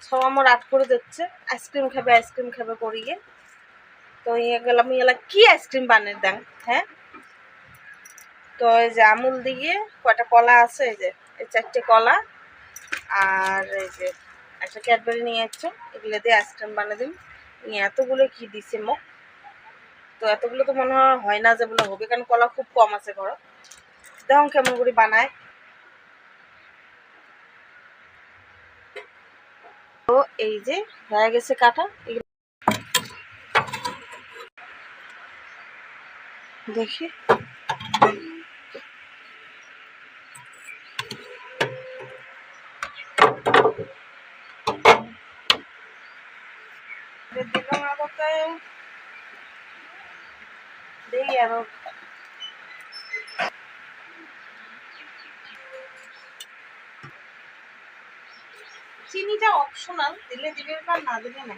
সব আমার রাত করে দিচ্ছে আইসক্রিম খাবে করিয়ে। তো ইয়ে গেলাম ইয়েলা কি আইসক্রিম বানিয়ে দেন হ্যাঁ। তো এই যে আমুল দিয়ে কয়টা কলা আছে, এই যে এই 4টে কলা আর এই যে একটা ক্যাডবেরি নিয়ে যাচ্ছ, এগুলো দিয়ে আইসক্রিম বানিয়ে দিন। এতগুলো কি দিছে মোক, তো এতগুলো তো মনে হয় না যে বলে হবে, কারণ কলা খুব কম আছে ঘর। দেখুন কেমন করে বানায়। তো এই যে হয়ে গেছে কাটা, দেখি দিলাম আদতে দেখি আরো। চিনিটা অপশনাল, দিলে দিবে বা না দিলে না।